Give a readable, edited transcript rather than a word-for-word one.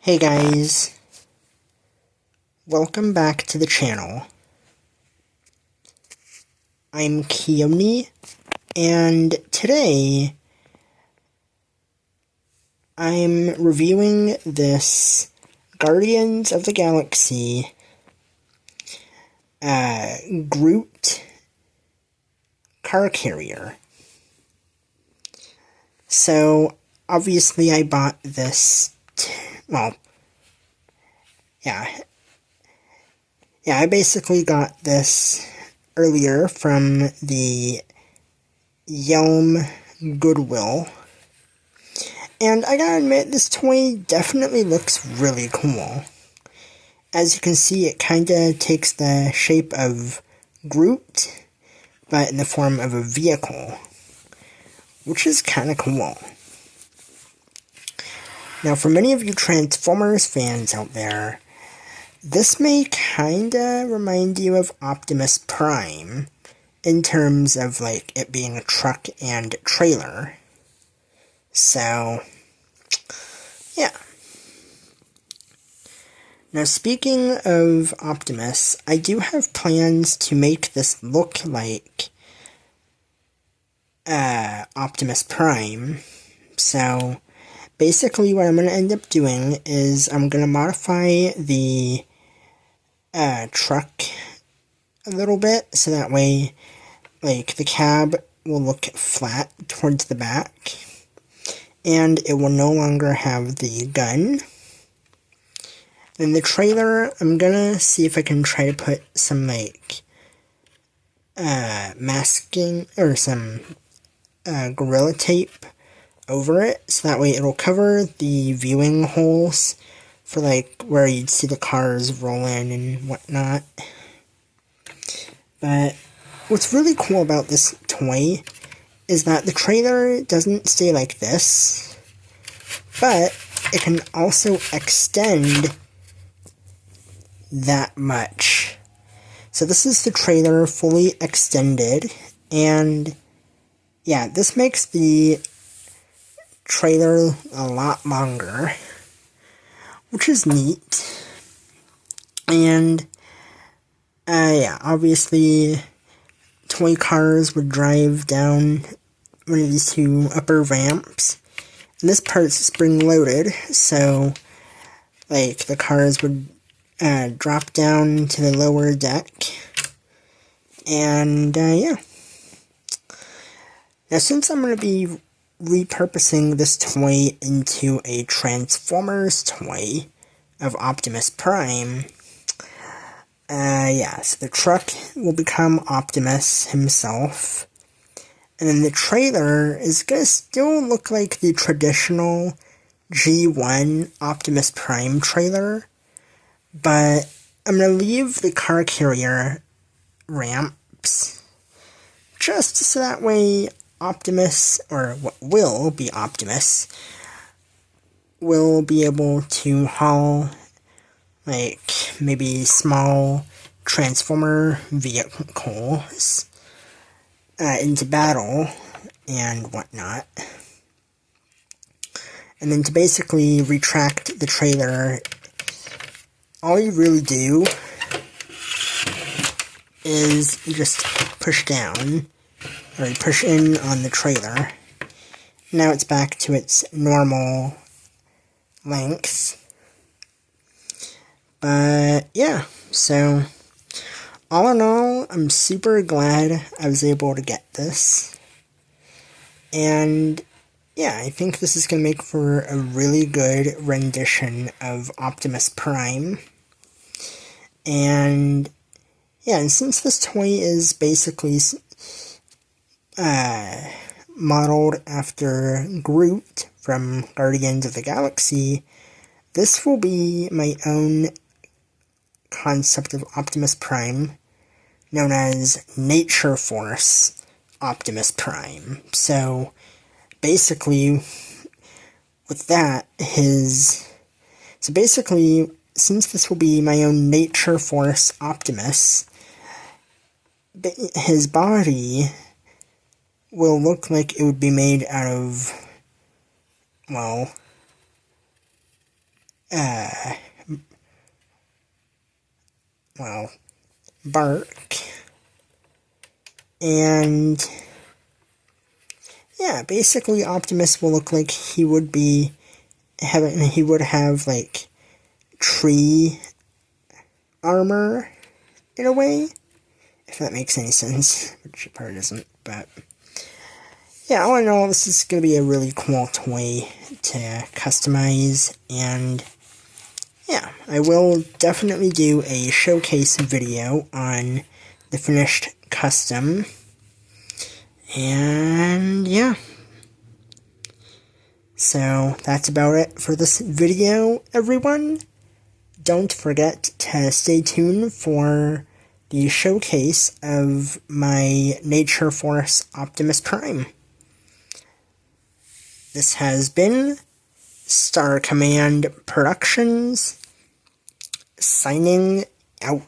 Hey guys, welcome back to the channel. I'm Keone, and today I'm reviewing this Guardians of the Galaxy Groot car carrier. So, obviously I bought this, I basically got this earlier from the Yelm Goodwill. And I gotta admit, this toy definitely looks really cool. As you can see, it kinda takes the shape of Groot, but in the form of a vehicle, which is kinda cool. Now, for many of you Transformers fans out there, this may kinda remind you of Optimus Prime, in terms of, like, it being a truck and trailer. So, yeah. Now, speaking of Optimus, I do have plans to make this look like Optimus Prime. So, basically what I'm going to end up doing is I'm going to modify the truck a little bit, so that way, like, the cab will look flat towards the back, and it will no longer have the gun. Then the trailer, I'm gonna see if I can try to put some, like, masking, or some Gorilla Tape over it, so that way it'll cover the viewing holes for, like, where you'd see the cars rolling and whatnot. But what's really cool about this toy is that the trailer doesn't stay like this, but it can also extend that much. So this is the trailer fully extended, and yeah, this makes the trailer a lot longer, which is neat. And yeah, obviously toy cars would drive down one of these two upper ramps, and this part's spring-loaded, so, like, the cars would drop down to the lower deck, and yeah. Now, since I'm going to be repurposing this toy into a Transformers toy of Optimus Prime, so the truck will become Optimus himself, and then the trailer is going to still look like the traditional G1 Optimus Prime trailer, but I'm going to leave the car carrier ramps, just so that way Optimus, or what will be Optimus, will be able to haul, like, maybe small Transformer vehicles into battle and whatnot. And then to basically retract the trailer, all you really do is you just push down, or you push in on the trailer. Now it's back to its normal length. But yeah, so all in all, I'm super glad I was able to get this. And yeah, I think this is going to make for a really good rendition of Optimus Prime. And yeah, and since this toy is basically modeled after Groot from Guardians of the Galaxy, this will be my own concept of Optimus Prime, known as Nature Force Optimus Prime. So, basically, with that, since this will be my own Nature Force Optimus, his body will look like it would be made out of, well, bark, and yeah, basically Optimus will look like he would have like tree armor in a way, if that makes any sense, which it probably doesn't, but yeah, all in all, this is going to be a really cool toy to customize, and yeah, I will definitely do a showcase video on the finished custom, and yeah. So that's about it for this video, everyone. Don't forget to stay tuned for the showcase of my Nature Force Optimus Prime. This has been Star Command Productions, signing out.